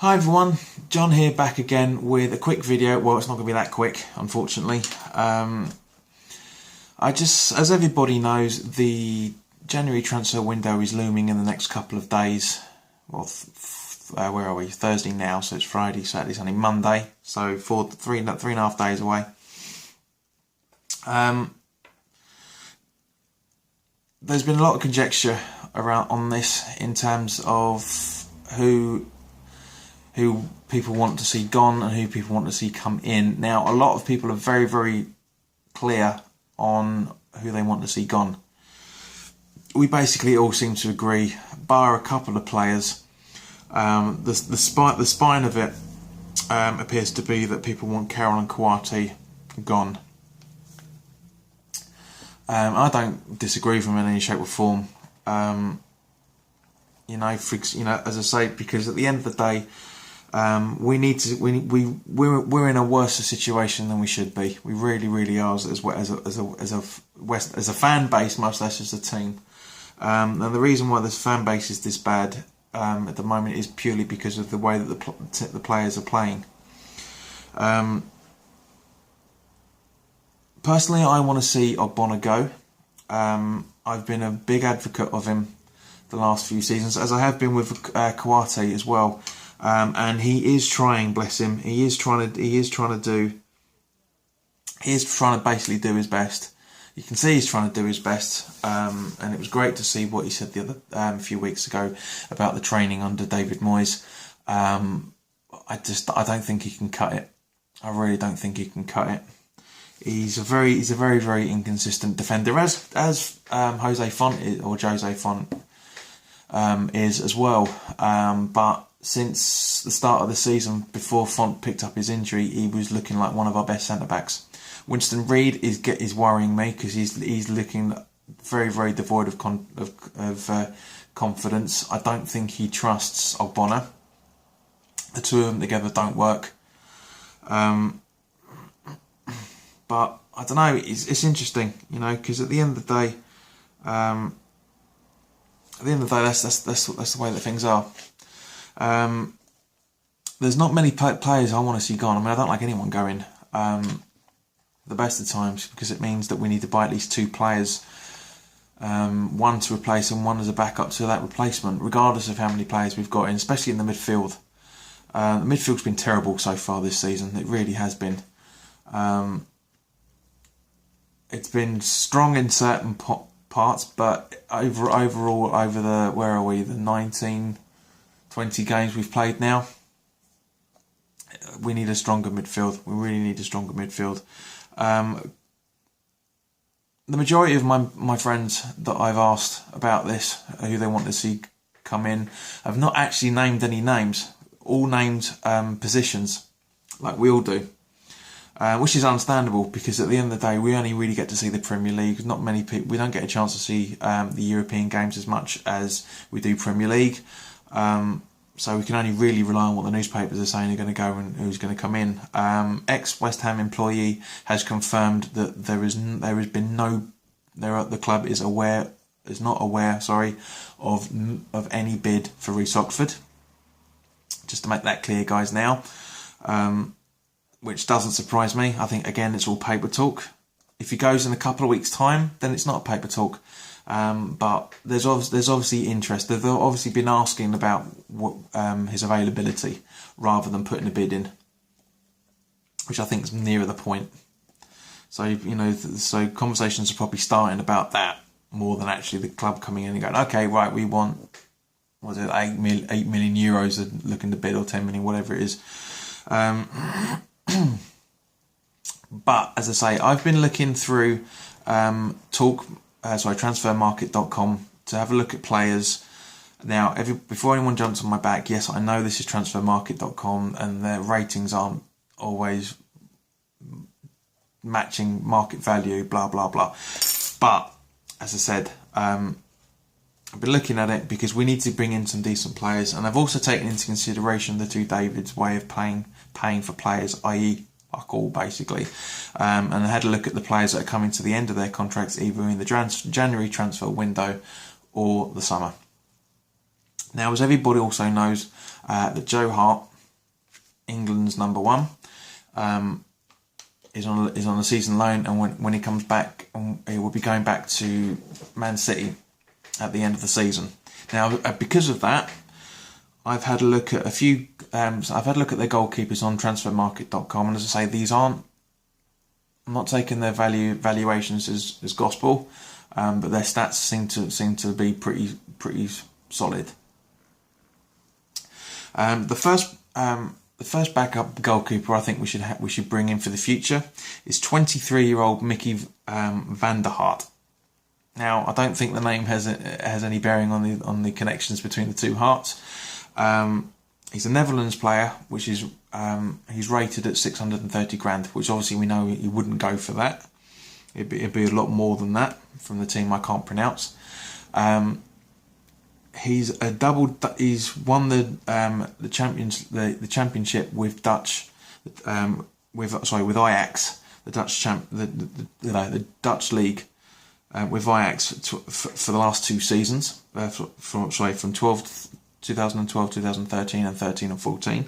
Hi everyone, John here back again with a quick video. Well, it's not going to be that quick, unfortunately. As everybody knows, the January transfer window is looming in the next couple of days. Well, where are we? Thursday now, so it's Friday, Saturday, Sunday, Monday. So three and a half days away. There's been a lot of conjecture around on this in terms of who people want to see gone and who people want to see come in. Now, a lot of people are very, very clear on who they want to see gone. We basically all seem to agree, bar a couple of players. The spine of it appears to be that people want Carroll and Kouyaté gone. I don't disagree with them in any shape or form. As I say, because at the end of the day, we're in a worse situation than we should be. We really, really are as a fan base, much less as a team. And the reason why this fan base is this bad at the moment is purely because of the way that the players are playing. Personally, I want to see Ogbonna go. I've been a big advocate of him the last few seasons, as I have been with Kouyaté as well. And he is trying, bless him. He is trying to basically do his best. You can see he's trying to do his best. And it was great to see what he said the other few weeks ago about the training under David Moyes. I don't think he can cut it. I really don't think he can cut it. He's a very, very inconsistent defender, as Jose Font is as well. But since the start of the season, before Font picked up his injury, he was looking like one of our best centre backs. Winston Reid is worrying me because he's looking very, very devoid of confidence. I don't think he trusts Ogbonna. The two of them together don't work. But I don't know. It's interesting, because at the end of the day, that's the way that things are. There's not many players I want to see gone. I mean, I don't like anyone going the best of times, because it means that we need to buy at least two players, one to replace and one as a backup to that replacement, regardless of how many players we've got in, especially in the midfield. The midfield's been terrible so far this season. It really has been. It's been strong in certain parts, but overall, over the 19, 20 games we've played now, we need a stronger midfield. We really need a stronger midfield. The majority of my friends that I've asked about this, who they want to see come in, have not actually named any names. All named positions, like we all do. Which is understandable, because at the end of the day, we only really get to see the Premier League. Not many people. We don't get a chance to see the European games as much as we do Premier League. So we can only really rely on what the newspapers are saying are going to go and who's going to come in. Ex-West Ham employee has confirmed that the club is not aware of any bid for Reece Oxford. Just to make that clear, guys. Now. Which doesn't surprise me. I think, again, it's all paper talk. If he goes in a couple of weeks' time, then it's not paper talk. But there's obviously interest. They've obviously been asking about his availability rather than putting a bid in, which I think is nearer the point. So, so conversations are probably starting about that more than actually the club coming in and going, okay, right, we want, 8 million euros looking to bid, or 10 million, whatever it is. But as I say, I've been looking through transfermarket.com to have a look at players. Now, before anyone jumps on my back, yes, I know this is transfermarket.com and their ratings aren't always matching market value, blah blah blah. But as I said, I've been looking at it because we need to bring in some decent players, and I've also taken into consideration the two Davids' way of paying for players, i.e. fuck all, basically. And I had a look at the players that are coming to the end of their contracts, either in the January transfer window or the summer. Now, as everybody also knows, that Joe Hart England's number one. Is on a season loan, and when he comes back, he will be going back to Man City at the end of the season. Now, because of that, I've had a look at a few. I've had a look at their goalkeepers on transfermarkt.com, and as I say, these aren't. I'm not taking their valuations as gospel, but their stats seem to be pretty solid. The first backup goalkeeper I think we should bring in for the future is 23-year-old Mickey van der Hart. Now, I don't think the name has any bearing on the connections between the two Harts. He's a Netherlands player, which is he's rated at 630 grand, which obviously we know he wouldn't go for that. It'd be a lot more than that from the team I can't pronounce. He's won the championship with with Ajax, the Dutch league, with Ajax for the last two seasons, from 2012, 2013, and 13 and 14.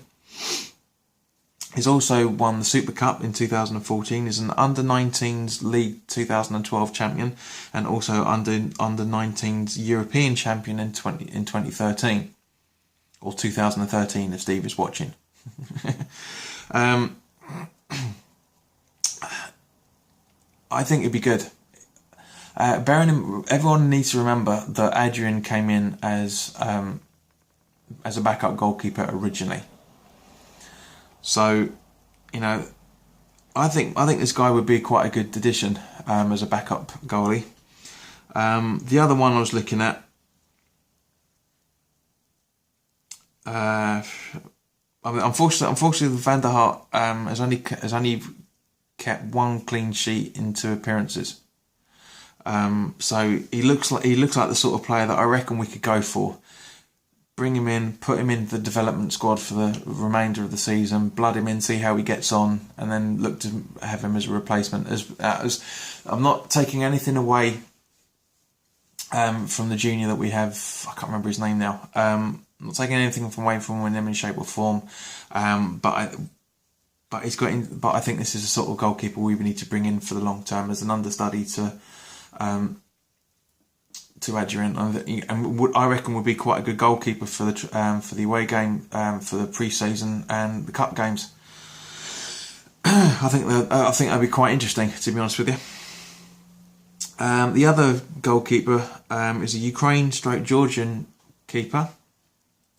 He's also won the Super Cup in 2014. He's an under-19s League 2012 champion, and also under-19s European champion in 2013 or 2013 if Steve is watching. I think it'd be good. Everyone needs to remember that Adrian came in as a backup goalkeeper originally. So, I think this guy would be quite a good addition as a backup goalie. The other one I was looking at, unfortunately, Van der Hart has only kept one clean sheet in 2 appearances. So he looks like the sort of player that I reckon we could go for. Bring him in, put him in the development squad for the remainder of the season, blood him in, see how he gets on, and then look to have him as a replacement. As I'm not taking anything away from the junior that we have. I can't remember his name now. I'm not taking anything away from him in any shape or form. But I think this is a sort of goalkeeper we need to bring in for the long term as an understudy to Adrian, and I reckon would be quite a good goalkeeper for the away game, for the pre-season and the cup games. I think that'd be quite interesting, to be honest with you. The other goalkeeper is a Ukraine/Georgian keeper.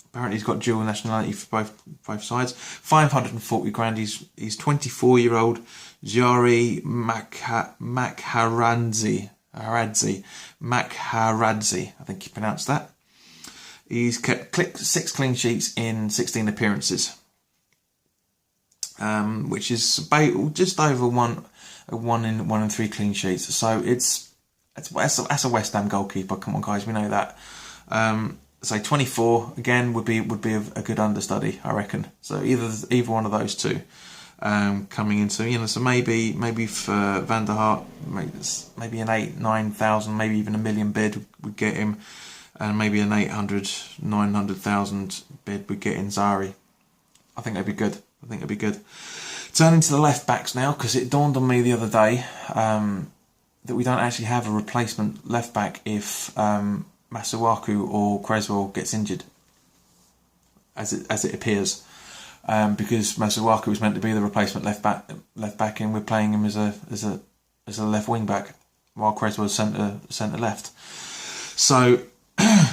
Apparently, he's got dual nationality for both sides. 540 grand. He's 24-year-old Jari Makharadze, I think you pronounced that. He's kept 6 clean sheets in 16 appearances, which is about just over one in 3 clean sheets. So that's a West Ham goalkeeper. Come on, guys, we know that. So 24 again would be a good understudy, I reckon. So either one of those two. Coming into, so maybe for Van der Hart, maybe an 8,000-9,000, maybe even $1 million bid would get him, and maybe an 800,000-900,000 bid would get in Zari. I think that'd be good. Turning to the left backs now, because it dawned on me the other day that we don't actually have a replacement left back if Masuaku or Creswell gets injured, as it appears. Because Masuaku was meant to be the replacement left back, and we're playing him as a left wing back, while Creswell's centre left. So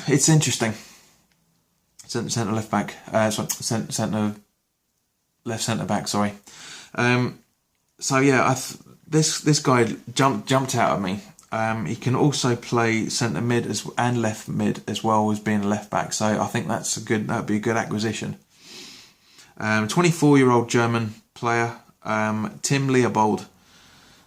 it's interesting. Centre left back, left centre back. Sorry. So yeah, this guy jumped out at me. He can also play centre mid and left mid as well as being a left back. So I think that'd be a good acquisition. 24-year-old German player, Tim Leopold,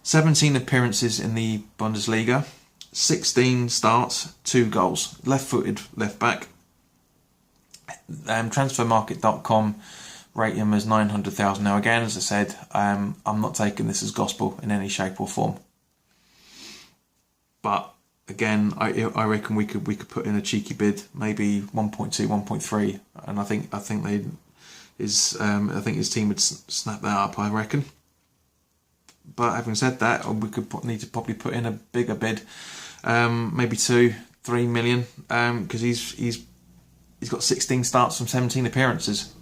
17 appearances in the Bundesliga, 16 starts, 2 goals, left-footed left back. Transfermarkt.com rate him as 900,000. Now again, as I said, I'm not taking this as gospel in any shape or form. But again, I reckon we could put in a cheeky bid, maybe 1.2, 1.3, and I think I think his team would snap that up, I reckon. But having said that, we could need to probably put in a bigger bid, maybe 2-3 million, because he's got 16 starts from 17 appearances.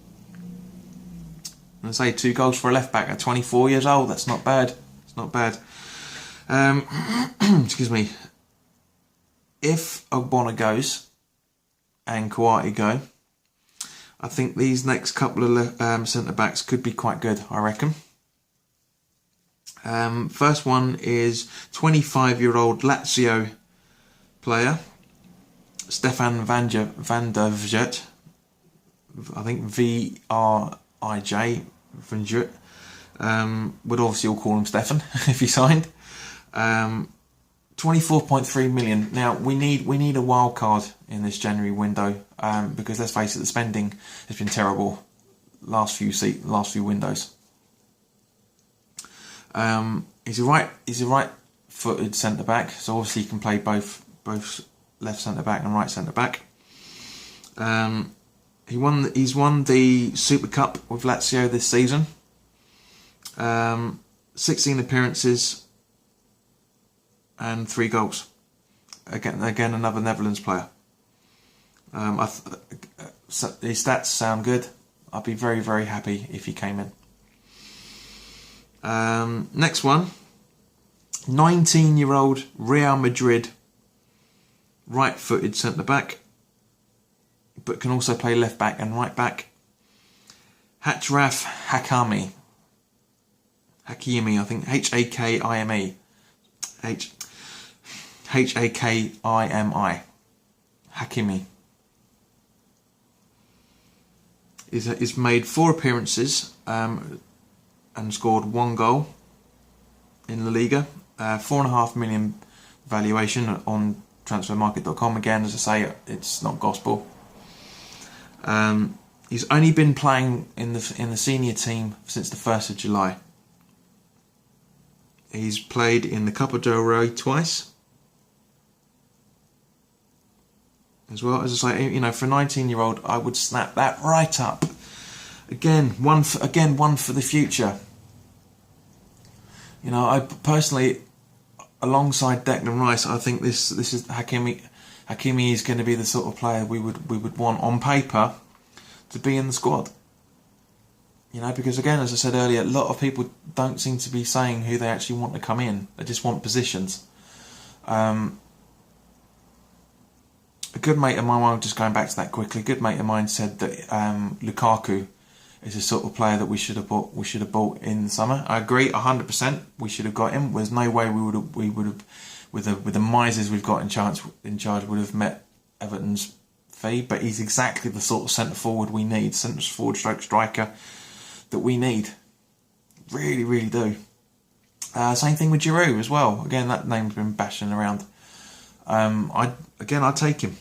And I say 2 goals for a left back at 24 years old. That's not bad. It's not bad. Excuse me. If Ogbonna goes and Kouati go, I think these next couple of centre backs could be quite good, I reckon. First one is 25-year-old Lazio player Stefan van der Vijt. I think V-R-I-J, Van Dijk. Would obviously all call him Stefan if he signed. 24.3 million. Now we need a wild card in this January window, because let's face it, the spending has been terrible last few windows. He's a right-footed centre back, so obviously he can play both left centre back and right centre back. He's won the Super Cup with Lazio this season. 16 appearances and 3 goals. Again, another Netherlands player. His stats sound good. I'd be very, very happy if he came in. Next one, 19-year-old Real Madrid right-footed centre-back, but can also play left-back and right-back, Achraf Hakimi, I think, Hakimi, Hakimi. He's made 4 appearances, and scored 1 goal in La Liga. 4.5 million valuation on transfermarket.com. Again, as I say, it's not gospel. He's only been playing in the senior team since the 1st of July. He's played in the Copa del Rey twice. As well, as I say, for a 19-year-old, I would snap that right up. Again, one for the future. I personally, alongside Declan Rice, I think this is Hakimi. Hakimi is going to be the sort of player we would want on paper to be in the squad. Because again, as I said earlier, a lot of people don't seem to be saying who they actually want to come in. They just want positions. A good mate of mine, just going back to that quickly, a good mate of mine said that Lukaku is the sort of player that we should have bought in the summer. I agree 100%. We should have got him. There's no way we would have with the misers we've got in charge would have met Everton's fee. But he's exactly the sort of centre forward we need, centre forward stroke striker that we need. Really, really do. Same thing with Giroud as well. Again, that name's been bashing around. I'd take him.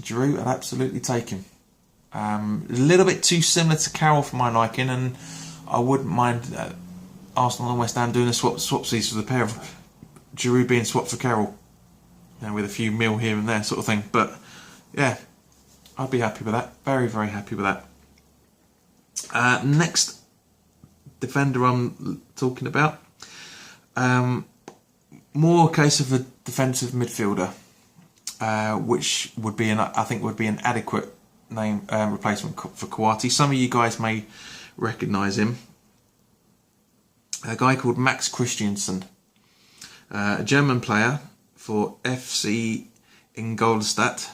Giroud, I'd absolutely take him. A little bit too similar to Carroll for my liking, and I wouldn't mind Arsenal and West Ham doing a swapsies for the pair of Giroud being swapped for Carroll, with a few mil here and there sort of thing. But yeah, I'd be happy with that. Very, very happy with that. Next defender I'm talking about, more a case of a defensive midfielder, which would be an adequate name replacement for Kouati. Some of you guys may recognise him. A guy called Max Christiansen, a German player for FC Ingolstadt.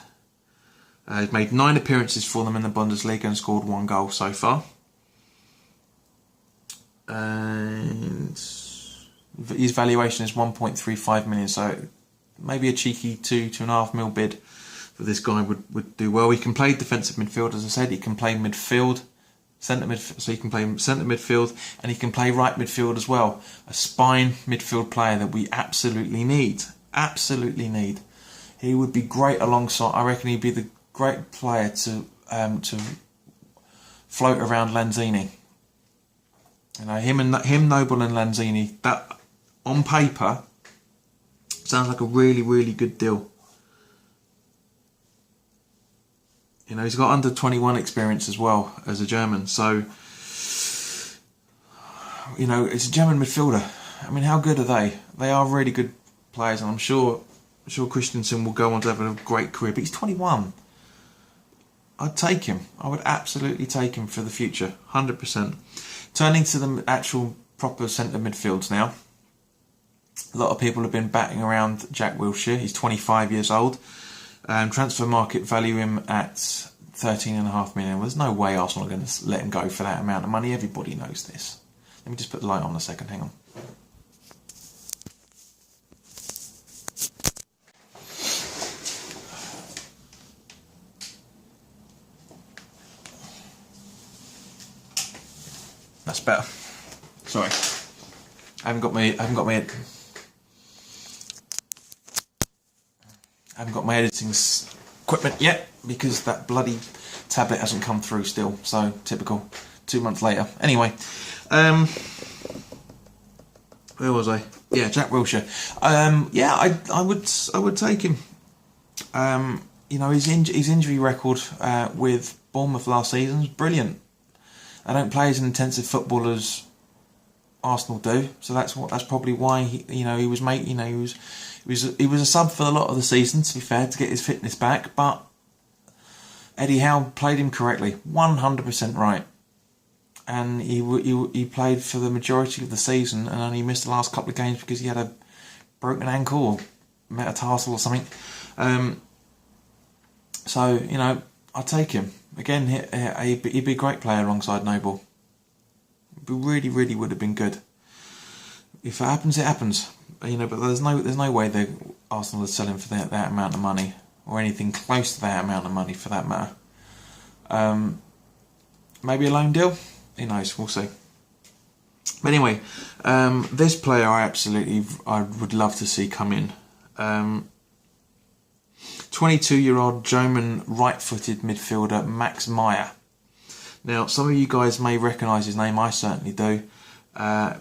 He's made 9 appearances for them in the Bundesliga and scored 1 goal so far. And his valuation is 1.35 million, so maybe a cheeky 2.5 mil bid for this guy would do well. He can play defensive midfield, as I said. He can play midfield, centre midfield, so he can play centre midfield, and he can play right midfield as well. A spine midfield player that we absolutely need. He would be great alongside. I reckon he'd be the great player to float around Lanzini. Him, Noble, and Lanzini. That on paper sounds like a really, really good deal. You know, he's got under 21 experience as well as a German. So, you know, it's a German midfielder. I mean, how good are they? They are really good players, and I'm sure Christensen will go on to have a great career. But he's 21. I'd take him. I would absolutely take him for the future, 100%. Turning to the actual proper centre midfields now. A lot of people have been batting around Jack Wilshere. He's 25 years old. Transfer market value him at 13.5 million. Well, there's no way Arsenal are going to let him go for that amount of money. Everybody knows this. Let me just put the light on a second. Hang on. That's better. Sorry, I haven't got my editing equipment yet because that bloody tablet hasn't come through still. So typical. 2 months later. Anyway, where was I? Yeah, Jack Wilshere. Yeah, I would take him. You know, his injury record with Bournemouth last season was brilliant. I don't play as an intensive football as Arsenal do, so that's probably why he was a sub for a lot of the season, to be fair, to get his fitness back. But Eddie Howe played him correctly, 100% right, and he played for the majority of the season and only missed the last couple of games because he had a broken ankle or metatarsal or something. So you know, I'll take him. Again, he'd be a great player alongside Noble. It really would have been good. If it happens, it happens. You know, but there's no way that Arsenal is selling for that amount of money, or anything close to that amount of money for that matter. Maybe a loan deal. Who knows? We'll see. But anyway, this player I would love to see come in. 22-year-old German right-footed midfielder Max Meyer. Now, some of you guys may recognise his name. I certainly do,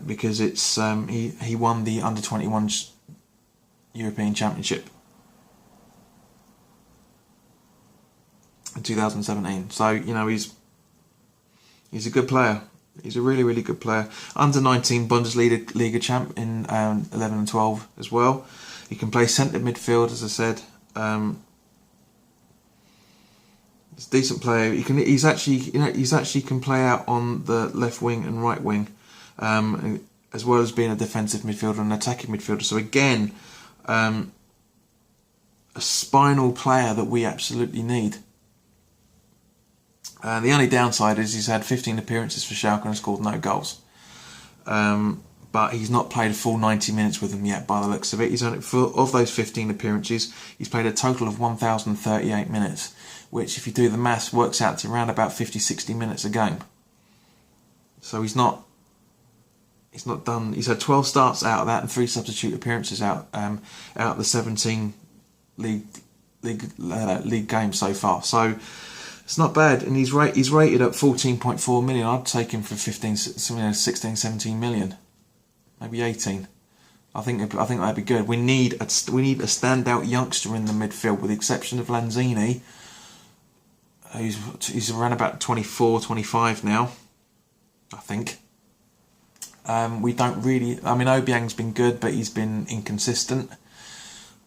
because it's he won the under-21s European Championship in 2017. So you know he's a good player. He's a really good player. Under-19 Bundesliga champ in 11 and 12 as well. He can play centre midfield, as I said. He's a decent player. He's actually can play out on the left wing and right wing, as well as being a defensive midfielder and an attacking midfielder. So again, a spinal player that we absolutely need. The only downside is he's had 15 appearances for Schalke and scored no goals. But he's not played a full 90 minutes with them yet, by the looks of it. Of those 15 appearances, he's played a total of 1,038 minutes, which, if you do the maths, works out to around about 50-60 minutes a game. So he's not done. He's had 12 starts out of that and 3 substitute appearances out of the 17 league games so far. So it's not bad, and he's rated at 14.4 million. I'd take him for 16, 17 million. Maybe 18. I think that'd be good. We need a standout youngster in the midfield, with the exception of Lanzini, who's around about 24, 25 now, I think. We don't really. I mean, Obiang's been good, but he's been inconsistent.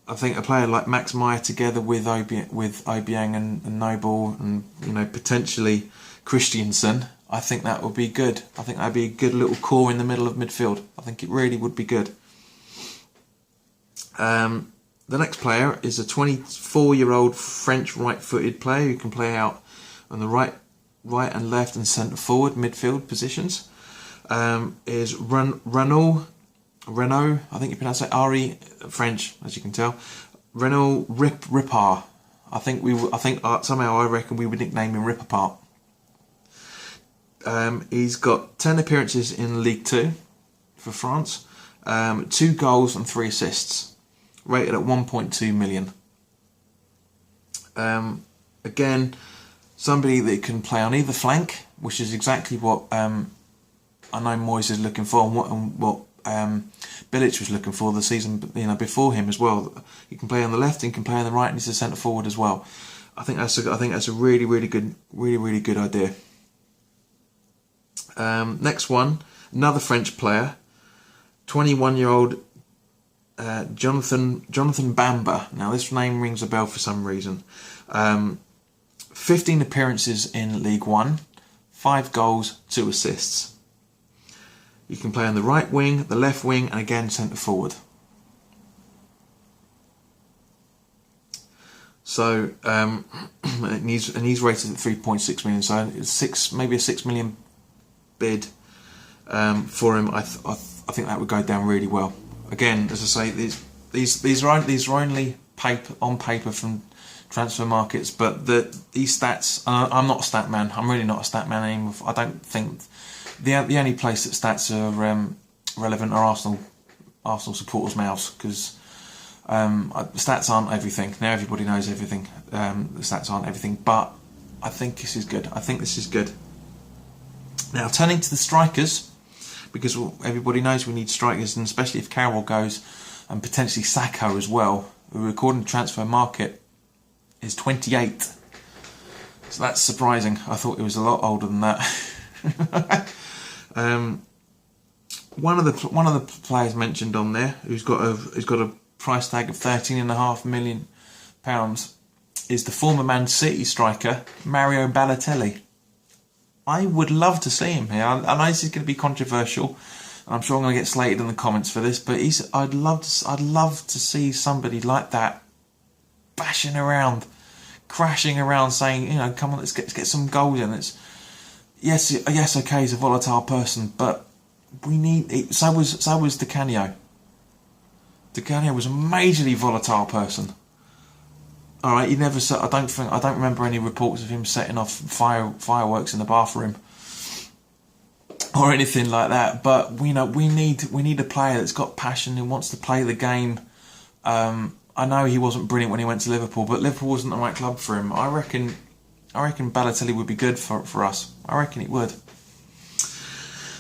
I think a player like Max Meyer together with Obiang and Noble, and potentially Christensen, I think that would be good. I think that'd be a good little core in the middle of midfield. I think it really would be good. The next player is a 24-year-old French right-footed player who can play out on the right and left and centre forward midfield positions. Is Renaud, I think you pronounce it R-E, French, as you can tell. Renaud Ripard. Somehow I reckon we would nickname him Rip Apart. He's got 10 appearances in League 2 for France, 2 goals and 3 assists, rated at 1.2 million. Again, somebody that can play on either flank, which is exactly what I know Moyes is looking for, and what Bilic was looking for the season before him as well. He can play on the left and can play on the right, and he's a centre forward as well. I think that's a really good idea. Next one, another French player, 21-year-old Jonathan Bamba. Now this name rings a bell for some reason. 15 appearances in League One, 5 goals, 2 assists. You can play on the right wing, the left wing, and again centre forward. So and he's rated at 3.6 million. So it's maybe a 6 million bid for him. I think that would go down really well. Again, as I say, these are only on paper from transfer markets, but these stats. I'm not a stat man. I'm really not a stat man anymore. I don't think the only place that stats are relevant are Arsenal supporters' mouths, because stats aren't everything. Now everybody knows everything. The stats aren't everything, but I think this is good. Now turning to the strikers, because everybody knows we need strikers, and especially if Carroll goes, and potentially Sakho as well, who according to Transfer Market is 28. So that's surprising. I thought he was a lot older than that. One of the players mentioned on there who's got a price tag of £13.5 million is the former Man City striker Mario Balotelli. I would love to see him here. I know this is going to be controversial, and I'm sure I'm going to get slated in the comments for this, but I'd love to see somebody like that bashing around, crashing around, saying, come on, let's get some goals in. Yes, okay, he's a volatile person, but we need it. So was Di Canio. Di Canio was a majorly volatile person. All right, he never. I don't remember any reports of him setting off fireworks in the bathroom or anything like that. But we need a player that's got passion, who wants to play the game. I know he wasn't brilliant when he went to Liverpool, but Liverpool wasn't the right club for him. I reckon Balotelli would be good for us. I reckon it would.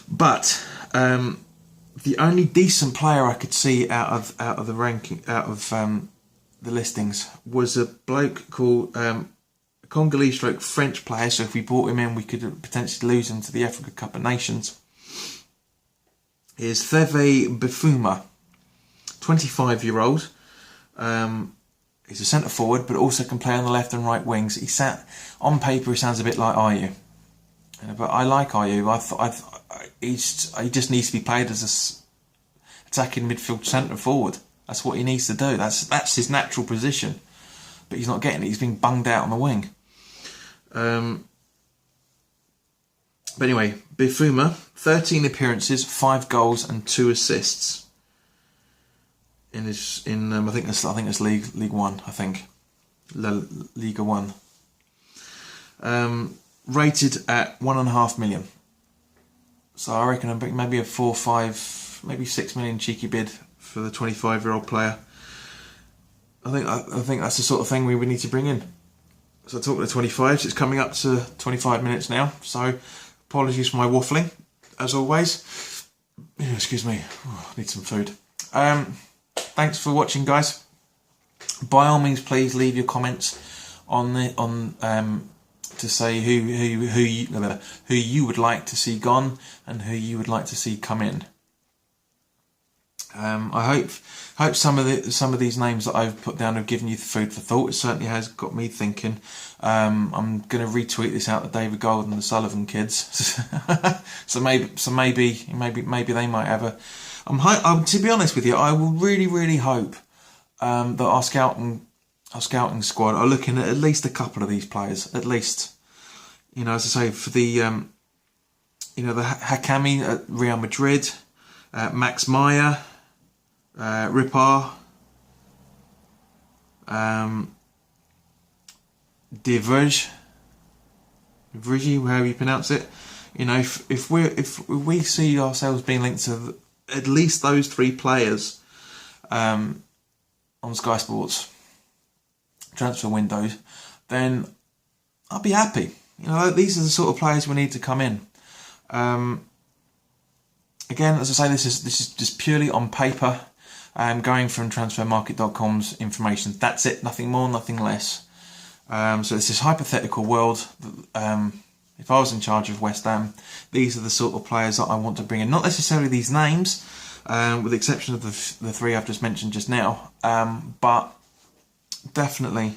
But the only decent player I could see out of the ranking, the listings, was a bloke called Congolese/French player. So if we brought him in, we could potentially lose him to the Africa Cup of Nations. Is Theve Bafuma, 25-year-old. He's a centre forward, but also can play on the left and right wings. On paper, he sounds a bit like Ayew, but I like Ayew. He just needs to be played as a attacking midfield centre forward. That's what he needs to do. That's his natural position, but he's not getting it. He's being bunged out on the wing. But anyway, Bafuma, 13 appearances, 5 goals and 2 assists in I think it's League One. I think Liga 1. Rated at 1.5 million. So I reckon maybe a 4, 5, maybe 6 million cheeky bid for the 25-year-old player. I think that's the sort of thing we would need to bring in. So talking to 25s, it's coming up to 25 minutes now. So apologies for my waffling, as always. Excuse me, I need some food. Thanks for watching, guys. By all means, please leave your comments to say who you would like to see gone and who you would like to see come in. I hope some of these names that I've put down have given you food for thought. It certainly has got me thinking. I'm going to retweet this out to David Gold and the Sullivan kids. so maybe they might have a. To be honest with you, I will really hope that our scouting squad are looking at least a couple of these players. At least, as I say, for the the Hakami at Real Madrid, Max Meyer, Ripar, De Vrij, however you pronounce it. If we see ourselves being linked to at least those 3 players on Sky Sports transfer windows, then I'll be happy. These are the sort of players we need to come in. Again, as I say, this is just purely on paper, going from transfermarket.com's information. That's it, nothing more, nothing less. So it's this hypothetical world. If I was in charge of West Ham, these are the sort of players that I want to bring in. Not necessarily these names, with the exception of the three I've just mentioned just now, but definitely,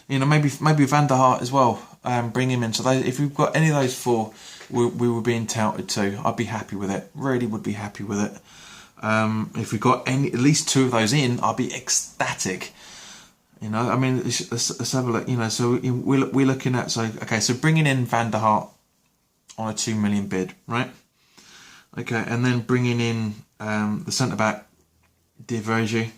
maybe Van der Hart as well. Bring him in. So if we've got any of those four, we were being touted to, I'd be happy with it. Really would be happy with it. If we got at least two of those in, I'd be ecstatic. Let's have a look. So we're looking at, so bringing in Van der Hart on a 2 million bid, right? Okay, and then bringing in the centre back, Divergy.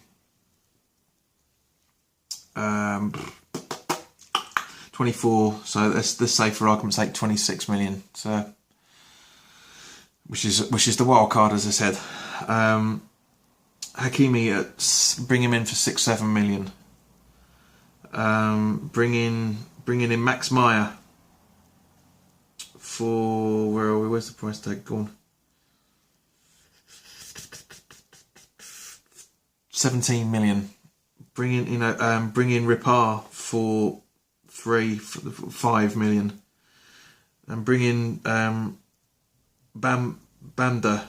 24. So let's say for argument's sake 26 million. So which is the wild card, as I said. Hakimi, bring him in for 6-7 million. Bringing in Max Meyer for, where are we? Where's the price tag gone? 17 million. Bring in Ripar for 5 million, and bring in Banda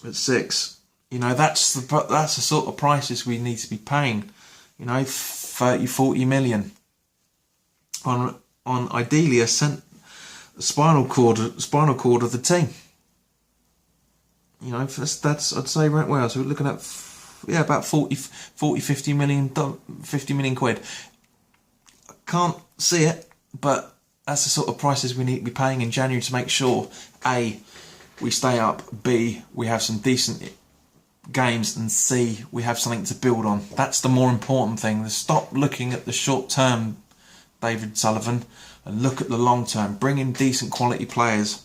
at 6. That's the sort of prices we need to be paying. 30-40 million on ideally a spinal cord of the team. That's I'd say right well. So we're looking at about 50 million quid. I can't see it, but that's the sort of prices we need to be paying in January to make sure A, we stay up, B, we have some decent games, and C, we have something to build on. That's the more important thing. Stop looking at the short term, David Sullivan, and look at the long term. Bring in decent quality players.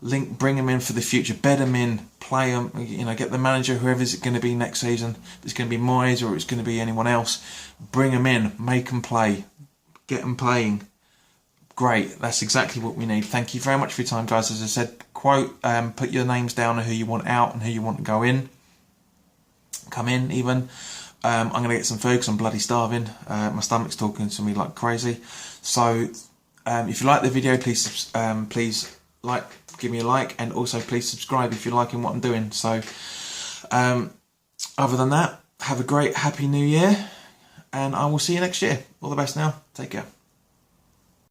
Bring them in for the future. Bed them in, play them. Get the manager, whoever's it going to be next season. If it's going to be Moyes or it's going to be anyone else, bring them in, make them play, get them playing. Great, that's exactly what we need. Thank you very much for your time, guys. As I said, put your names down on who you want out and who you want to go in. Come in even. I'm going to get some food because I'm bloody starving. My stomach's talking to me like crazy. So if you like the video, please give me a like, and also please subscribe if you're liking what I'm doing. So other than that, have a great happy new year, and I will see you next year. All the best now. Take care.